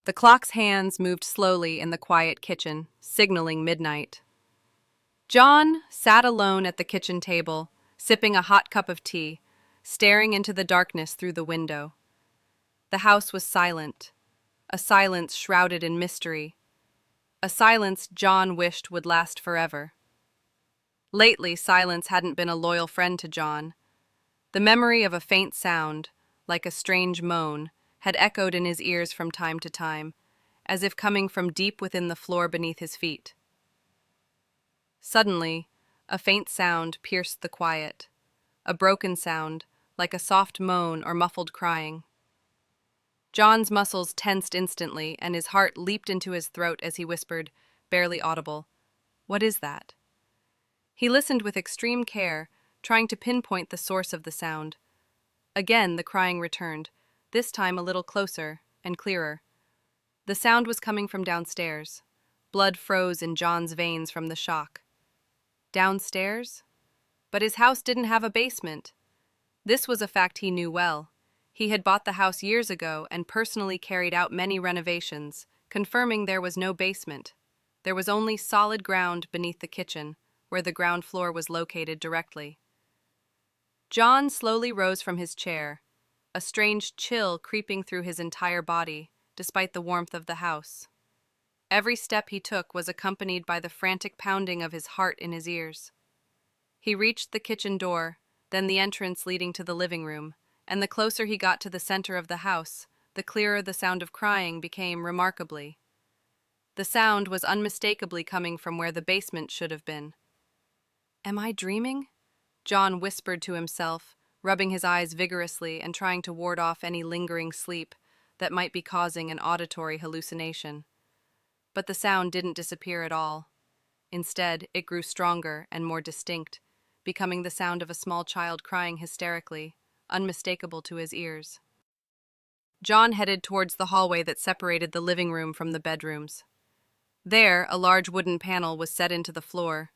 The clock's hands moved slowly in the quiet kitchen, signaling midnight. John sat alone at the kitchen table, sipping a hot cup of tea, staring into the darkness through the window. The house was silent, a silence shrouded in mystery, a silence John wished would last forever. Lately, silence hadn't been a loyal friend to John. The memory of a faint sound, like a strange moan, had echoed in his ears from time to time, as if coming from deep within the floor beneath his feet. Suddenly, a faint sound pierced the quiet, a broken sound, like a soft moan or muffled crying. John's muscles tensed instantly, and his heart leaped into his throat as he whispered, barely audible, "What is that?" He listened with extreme care, trying to pinpoint the source of the sound. Again the crying returned, this time a little closer and clearer. The sound was coming from downstairs. Blood froze in John's veins from the shock. Downstairs? But his house didn't have a basement. This was a fact he knew well. He had bought the house years ago and personally carried out many renovations, confirming there was no basement. There was only solid ground beneath the kitchen, where the ground floor was located directly. John slowly rose from his chair, a strange chill creeping through his entire body, despite the warmth of the house. Every step he took was accompanied by the frantic pounding of his heart in his ears. He reached the kitchen door, then the entrance leading to the living room, and the closer he got to the center of the house, the clearer the sound of crying became remarkably. The sound was unmistakably coming from where the basement should have been. "Am I dreaming?" John whispered to himself, rubbing his eyes vigorously and trying to ward off any lingering sleep that might be causing an auditory hallucination. But the sound didn't disappear at all. Instead, it grew stronger and more distinct, becoming the sound of a small child crying hysterically, unmistakable to his ears. John headed towards the hallway that separated the living room from the bedrooms. There, a large wooden panel was set into the floor,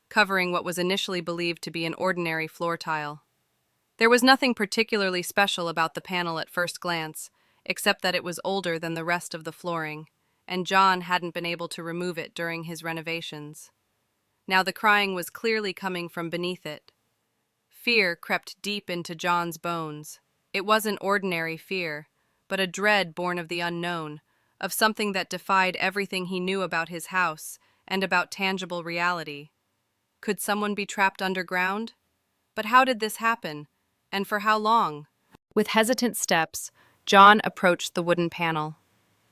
covering what was initially believed to be an ordinary floor tile. There was nothing particularly special about the panel at first glance, except that it was older than the rest of the flooring, and John hadn't been able to remove it during his renovations. Now the crying was clearly coming from beneath it. Fear crept deep into John's bones. It wasn't ordinary fear, but a dread born of the unknown, of something that defied everything he knew about his house and about tangible reality. Could someone be trapped underground? But how did this happen? And for how long? With hesitant steps, John approached the wooden panel.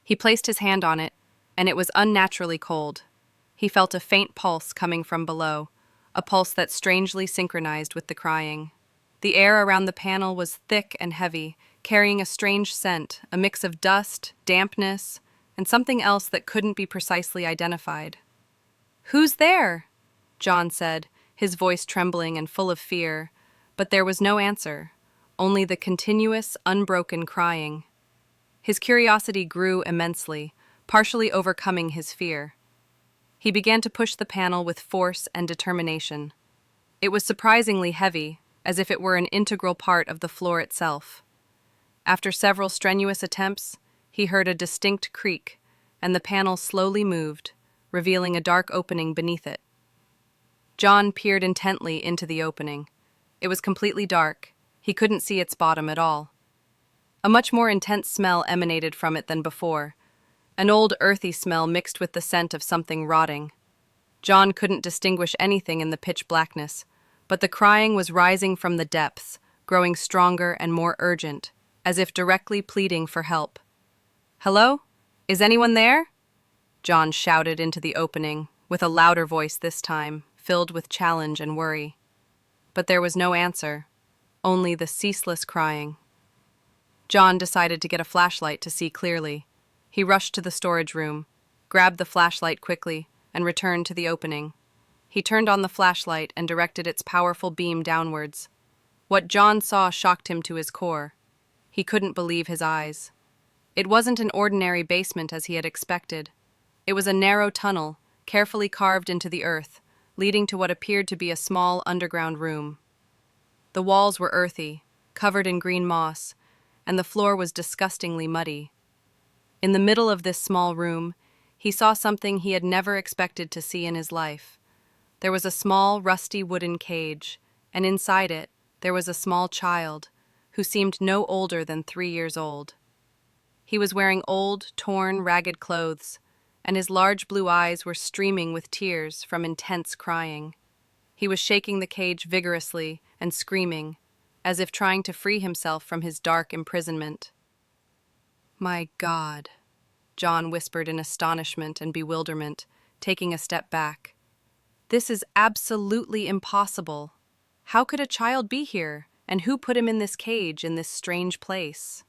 He placed his hand on it, and it was unnaturally cold. He felt a faint pulse coming from below, a pulse that strangely synchronized with the crying. The air around the panel was thick and heavy, carrying a strange scent, a mix of dust, dampness, and something else that couldn't be precisely identified. "Who's there?" John said, his voice trembling and full of fear, but there was no answer, only the continuous, unbroken crying. His curiosity grew immensely, partially overcoming his fear. He began to push the panel with force and determination. It was surprisingly heavy, as if it were an integral part of the floor itself. After several strenuous attempts, he heard a distinct creak, and the panel slowly moved, revealing a dark opening beneath it. John peered intently into the opening. It was completely dark. He couldn't see its bottom at all. A much more intense smell emanated from it than before, an old earthy smell mixed with the scent of something rotting. John couldn't distinguish anything in the pitch blackness, but the crying was rising from the depths, growing stronger and more urgent, as if directly pleading for help. "Hello? Is anyone there?" John shouted into the opening, with a louder voice this time, filled with challenge and worry. But there was no answer, only the ceaseless crying. John decided to get a flashlight to see clearly. He rushed to the storage room, grabbed the flashlight quickly, and returned to the opening. He turned on the flashlight and directed its powerful beam downwards. What John saw shocked him to his core. He couldn't believe his eyes. It wasn't an ordinary basement as he had expected. It was a narrow tunnel, carefully carved into the earth, leading to what appeared to be a small underground room. The walls were earthy, covered in green moss, and the floor was disgustingly muddy. In the middle of this small room, he saw something he had never expected to see in his life. There was a small, rusty wooden cage, and inside it, there was a small child, who seemed no older than 3 years old. He was wearing old, torn, ragged clothes, and his large blue eyes were streaming with tears from intense crying. He was shaking the cage vigorously and screaming, as if trying to free himself from his dark imprisonment. "My God," John whispered in astonishment and bewilderment, taking a step back. "This is absolutely impossible. How could a child be here, and who put him in this cage in this strange place?"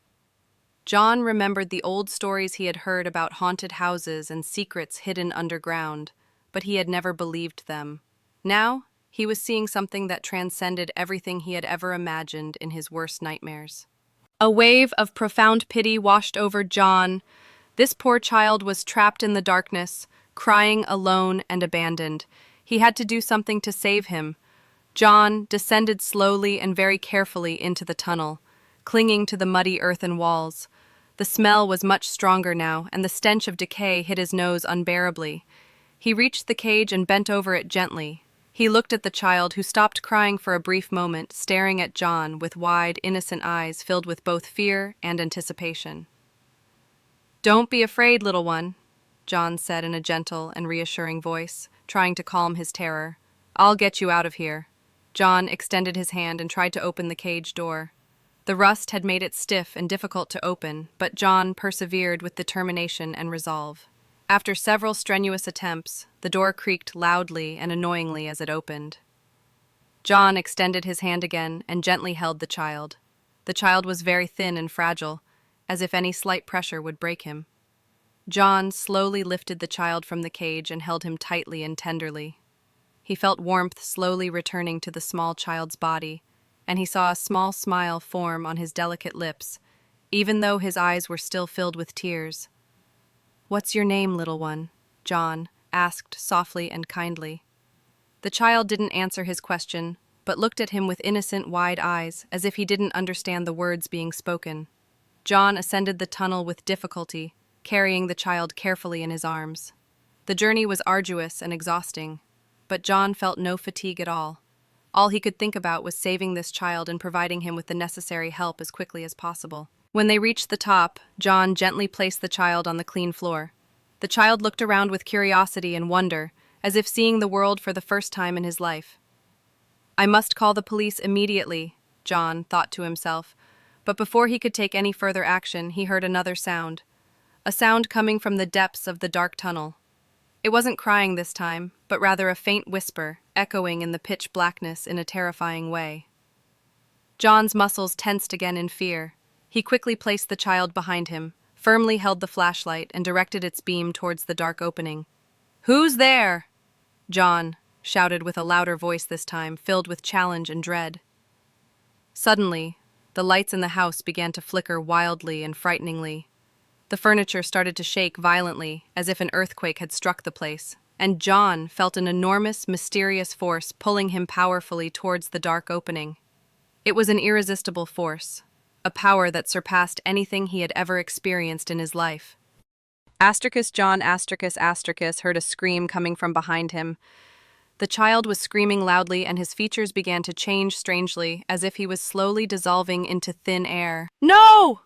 John remembered the old stories he had heard about haunted houses and secrets hidden underground, but he had never believed them. Now, he was seeing something that transcended everything he had ever imagined in his worst nightmares. A wave of profound pity washed over John. This poor child was trapped in the darkness, crying alone and abandoned. He had to do something to save him. John descended slowly and very carefully into the tunnel, clinging to the muddy earthen walls. The smell was much stronger now, and the stench of decay hit his nose unbearably. He reached the cage and bent over it gently. He looked at the child, who stopped crying for a brief moment, staring at John with wide, innocent eyes filled with both fear and anticipation. "Don't be afraid, little one," John said in a gentle and reassuring voice, trying to calm his terror. "I'll get you out of here." John extended his hand and tried to open the cage door. The rust had made it stiff and difficult to open, but John persevered with determination and resolve. After several strenuous attempts, the door creaked loudly and annoyingly as it opened. John extended his hand again and gently held the child. The child was very thin and fragile, as if any slight pressure would break him. John slowly lifted the child from the cage and held him tightly and tenderly. He felt warmth slowly returning to the small child's body, and he saw a small smile form on his delicate lips, even though his eyes were still filled with tears. "What's your name, little one?" John asked softly and kindly. The child didn't answer his question, but looked at him with innocent, wide eyes, as if he didn't understand the words being spoken. John ascended the tunnel with difficulty, carrying the child carefully in his arms. The journey was arduous and exhausting, but John felt no fatigue at all. All he could think about was saving this child and providing him with the necessary help as quickly as possible. When they reached the top, John gently placed the child on the clean floor. The child looked around with curiosity and wonder, as if seeing the world for the first time in his life. "I must call the police immediately," John thought to himself, but before he could take any further action, he heard another sound. A sound coming from the depths of the dark tunnel. It wasn't crying this time, but rather a faint whisper, echoing in the pitch blackness in a terrifying way. John's muscles tensed again in fear. He quickly placed the child behind him, firmly held the flashlight, and directed its beam towards the dark opening. "Who's there?" John shouted with a louder voice this time, filled with challenge and dread. Suddenly, the lights in the house began to flicker wildly and frighteningly. The furniture started to shake violently, as if an earthquake had struck the place, and John felt an enormous, mysterious force pulling him powerfully towards the dark opening. It was an irresistible force, a power that surpassed anything he had ever experienced in his life. John heard a scream coming from behind him. The child was screaming loudly, and his features began to change strangely, as if he was slowly dissolving into thin air. "No!"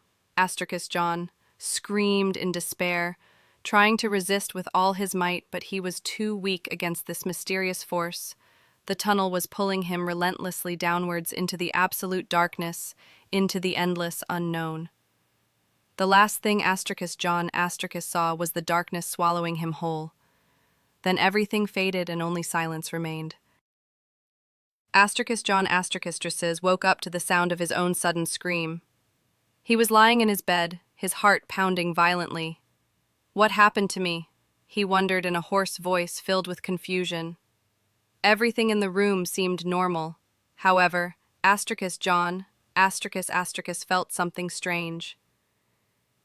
John screamed in despair, trying to resist with all his might, but he was too weak against this mysterious force. The tunnel was pulling him relentlessly downwards into the absolute darkness, into the endless unknown. The last thing John saw was the darkness swallowing him whole. Then everything faded and only silence remained. John woke up to the sound of his own sudden scream. He was lying in his bed, his heart pounding violently. "What happened to me?" he wondered in a hoarse voice filled with confusion. Everything in the room seemed normal. However, John felt something strange.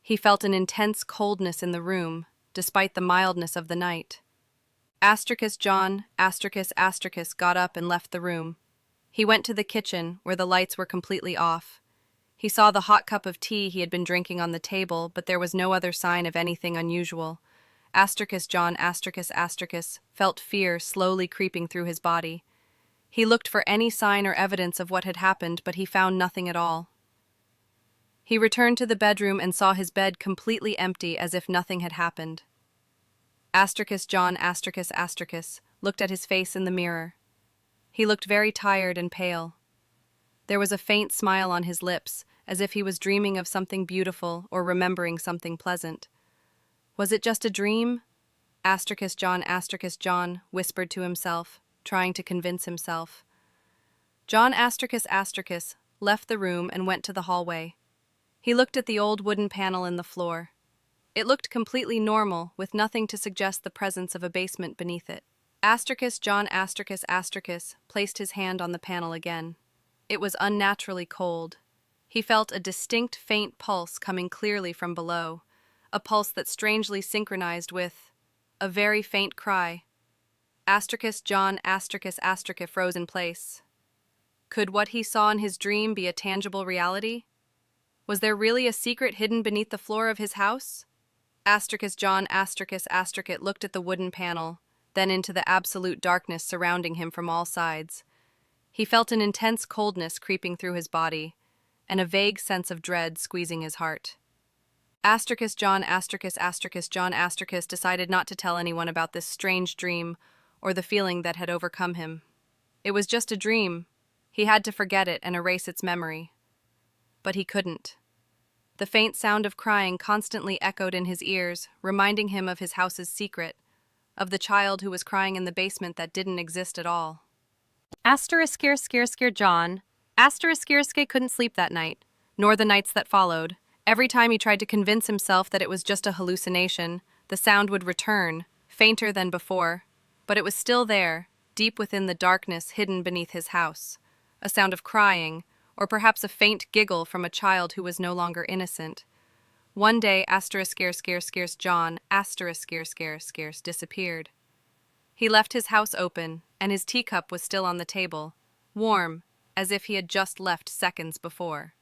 He felt an intense coldness in the room, despite the mildness of the night. John got up and left the room. He went to the kitchen, where the lights were completely off. He saw the hot cup of tea he had been drinking on the table, but there was no other sign of anything unusual. John felt fear slowly creeping through his body. He looked for any sign or evidence of what had happened, but he found nothing at all. He returned to the bedroom and saw his bed completely empty, as if nothing had happened. John looked at his face in the mirror. He looked very tired and pale. There was a faint smile on his lips, as if he was dreaming of something beautiful or remembering something pleasant. Was it just a dream? John whispered to himself, trying to convince himself. John left the room and went to the hallway. He looked at the old wooden panel in the floor. It looked completely normal, with nothing to suggest the presence of a basement beneath it. John placed his hand on the panel again. It was unnaturally cold. He felt a distinct faint pulse coming clearly from below, a pulse that strangely synchronized with a very faint cry. John froze in place. Could what he saw in his dream be a tangible reality? Was there really a secret hidden beneath the floor of his house? John looked at the wooden panel, then into the absolute darkness surrounding him from all sides. He felt an intense coldness creeping through his body, and a vague sense of dread squeezing his heart. John decided not to tell anyone about this strange dream or the feeling that had overcome him. It was just a dream. He had to forget it and erase its memory. But he couldn't. The faint sound of crying constantly echoed in his ears, reminding him of his house's secret, of the child who was crying in the basement that didn't exist at all. John couldn't sleep that night, nor the nights that followed. Every time he tried to convince himself that it was just a hallucination, the sound would return, fainter than before, but it was still there, deep within the darkness hidden beneath his house. A sound of crying, or perhaps a faint giggle from a child who was no longer innocent. One day, John disappeared. He left his house open, and his teacup was still on the table, warm, as if he had just left seconds before.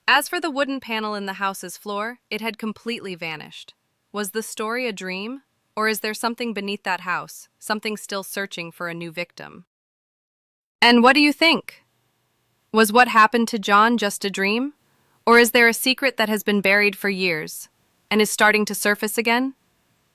As for the wooden panel in the house's floor, it had completely vanished. Was the story a dream? Or is there something beneath that house, something still searching for a new victim? And what do you think? Was what happened to John just a dream? Or is there a secret that has been buried for years and is starting to surface again?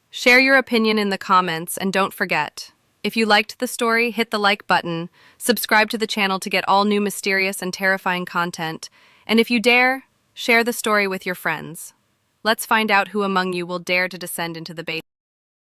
Share your opinion in the comments, and don't forget, if you liked the story, hit the like button, subscribe to the channel to get all new mysterious and terrifying content, and if you dare, share the story with your friends. Let's find out who among you will dare to descend into the basement.